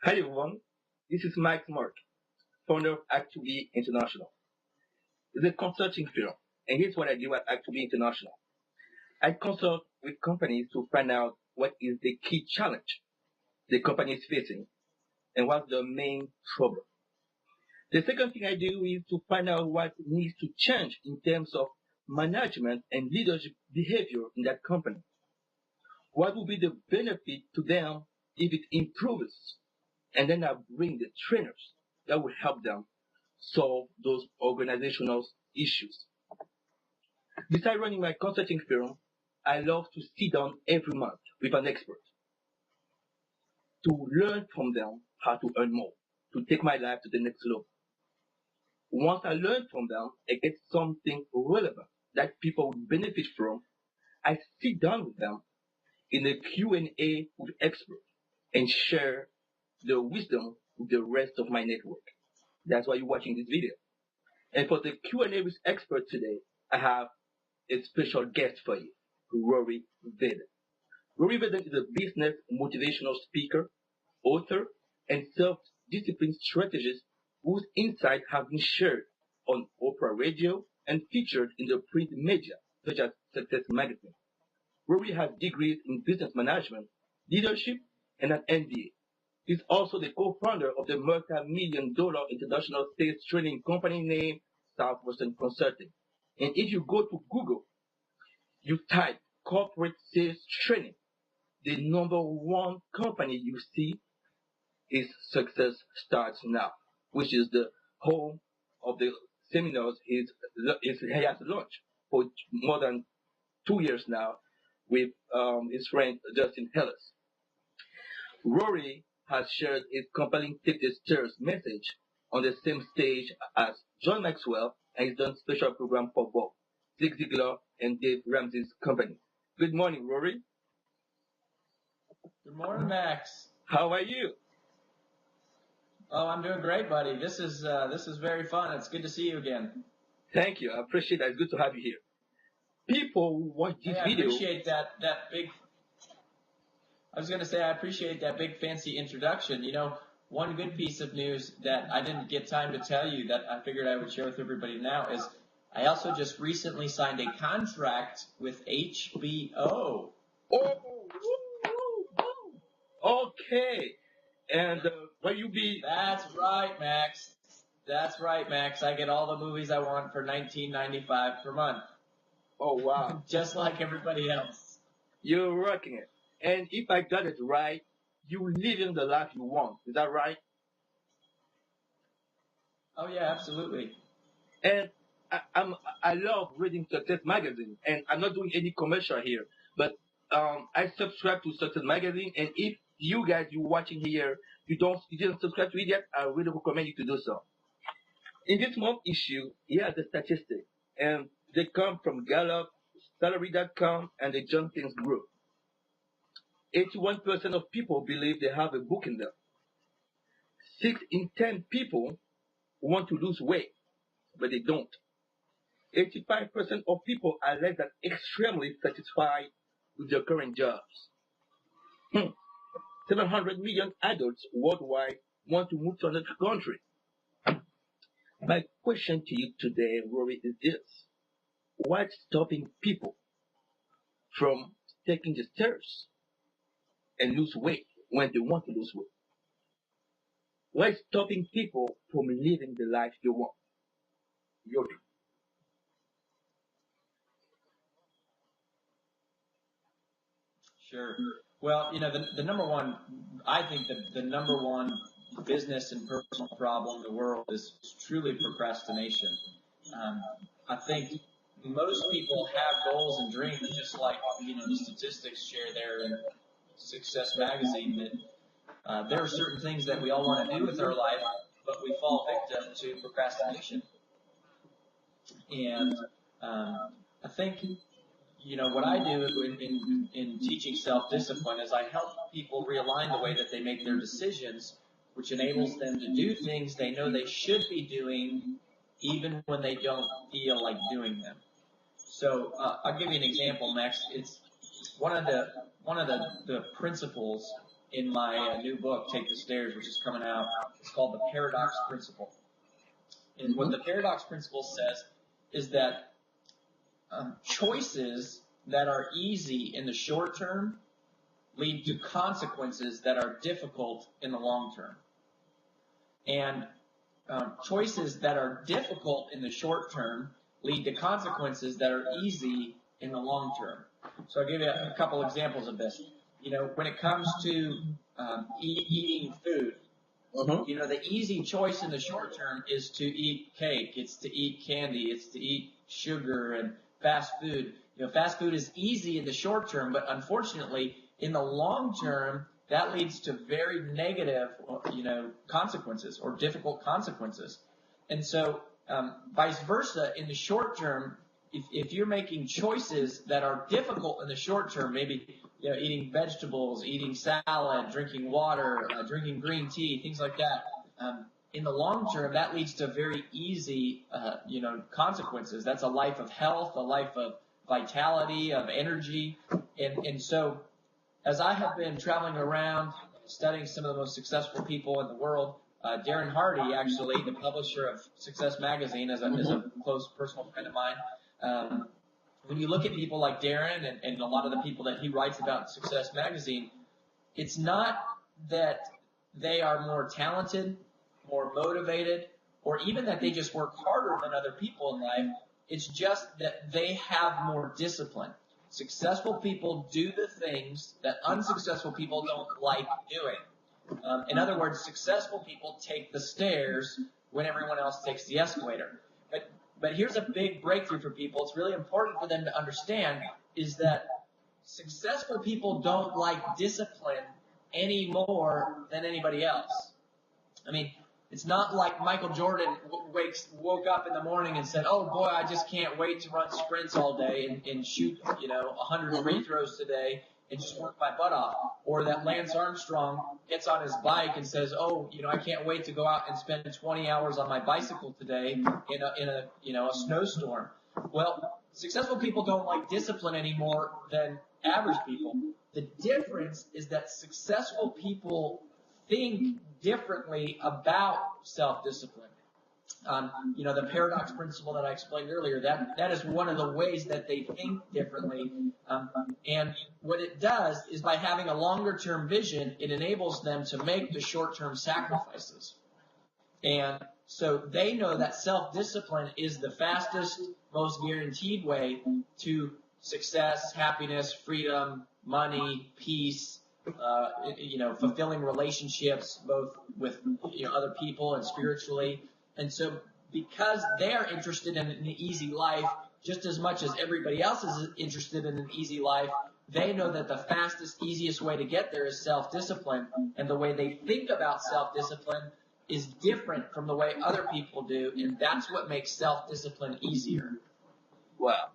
Hi everyone, this is Max-Marc, founder of Actively International. It's a consulting firm, and here's what I do at Actively International. I consult with companies to find out what is the key challenge the company is facing and what's the main problem. The second thing I do is to find out what needs to change in terms of management and leadership behavior in that company. What will be the benefit to them if it improves? And then I bring the trainers that will help them solve those organizational issues. Besides running my consulting firm, I love to sit down every month with an expert to learn from them how to earn more, to take my life to the next level. Once I learn from them, I get something relevant that people would benefit from. I sit down with them in a Q&A with experts and share the wisdom with the rest of my network. That's why you're watching this video. And for the Q&A with expert today, I have a special guest for you, Rory Vaden. Rory Vaden is a business motivational speaker, author, and self-discipline strategist whose insights have been shared on Oprah Radio and featured in the print media, such as Success Magazine. Rory has degrees in business management, leadership, and an MBA. He's also the co-founder of the multi-million-dollar international sales training company named Southwestern Consulting. And if you go to Google, you type corporate sales training, the number one company you see is Success Starts Now, which is the home of the seminars he has launched for more than 2 years now with his friend Justin Ellis. Rory has shared his compelling Tip the Stairs message on the same stage as John Maxwell and he's done special program for both Zig Ziglar and Dave Ramsey's company. Good morning, Rory. Good morning, Max. How are you? Oh, I'm doing great, buddy. This is very fun. It's good to see you again. Thank you. I appreciate that. It's good to have you here. People who watch this Hey, video. I appreciate that big. I was going to say I appreciate that big fancy introduction. You know, one good piece of news that I didn't get time to tell you that I figured I would share with everybody now is I also just recently signed a contract with HBO. Oh, okay. And will you be? That's right, Max. That's right, Max. I get all the movies I want for $19.95 per month. Oh, wow. Just like everybody else. You're rocking it. And if I got it right, you living the life you want. Is that right? Oh yeah, absolutely. And I love reading Success Magazine, and I'm not doing any commercial here, but I subscribe to Success Magazine, and if you guys you watching here, you didn't subscribe to it yet, I really recommend you to do so. In this month issue, here are the statistics, and they come from Gallup, Salary.com, and the Johnson's Group. 81% of people believe they have a book in them. 6 in 10 people want to lose weight, but they don't. 85% of people are less than extremely satisfied with their current jobs. 700 million adults worldwide want to move to another country. My question to you today, Rory, is this. What's stopping people from taking the stairs and lose weight when they want to lose weight? What's stopping people from living the life they want? Your turn. Sure. Well, you know, the number one, I think the number one business and personal problem in the world is truly procrastination. I think most people have goals and dreams, just like, you know, the statistics share there in Success Magazine, that there are certain things that we all want to do with our life, but we fall victim to procrastination. And I think, you know, what I do in teaching self-discipline is I help people realign the way that they make their decisions, which enables them to do things they know they should be doing even when they don't feel like doing them. So I'll give you an example, Max. It's one of the principles in my new book, Take the Stairs, which is coming out. It's called The Paradox Principle. And what the paradox principle says is that choices that are easy in the short term lead to consequences that are difficult in the long term. And choices that are difficult in the short term lead to consequences that are easy in the long term. So I'll give you a couple examples of this. When it comes to eating food, the easy choice in the short term is to eat cake. It's to eat candy. It's to eat sugar and fast food. Fast food is easy in the short term, but unfortunately, in the long term, that leads to very negative, consequences or difficult consequences. And so, vice versa, in the short term, if you're making choices that are difficult in the short term, maybe eating vegetables, eating salad, drinking water, drinking green tea, things like that, in the long term, that leads to very easy, consequences. That's a life of health, a life of vitality, of energy. And so, as I have been traveling around studying some of the most successful people in the world, Darren Hardy, actually, the publisher of Success Magazine, is a close personal friend of mine. When you look at people like Darren and a lot of the people that he writes about in Success Magazine, it's not that they are more talented, more motivated, or even that they just work harder than other people in life. It's just that they have more discipline. Successful people do the things that unsuccessful people don't like doing. In other words, successful people take the stairs when everyone else takes the escalator. But here's a big breakthrough for people. It's really important for them to understand is that successful people don't like discipline any more than anybody else. I mean, it's not like Michael Jordan woke up in the morning and said, "Oh boy, I just can't wait to run sprints all day and shoot 100 free throws today and just work my butt off." Or that Lance Armstrong gets on his bike and says, "Oh, I can't wait to go out and spend 20 hours on my bicycle today in a snowstorm." Well, successful people don't like discipline any more than average people. The difference is that successful people think differently about self-discipline. The paradox principle that I explained earlier, that is one of the ways that they think differently. And what it does is by having a longer-term vision, it enables them to make the short-term sacrifices. And so they know that self-discipline is the fastest, most guaranteed way to success, happiness, freedom, money, peace, fulfilling relationships, both with other people and spiritually. And so because they're interested in an easy life just as much as everybody else is interested in an easy life, they know that the fastest, easiest way to get there is self-discipline. And the way they think about self-discipline is different from the way other people do, and that's what makes self-discipline easier. Wow.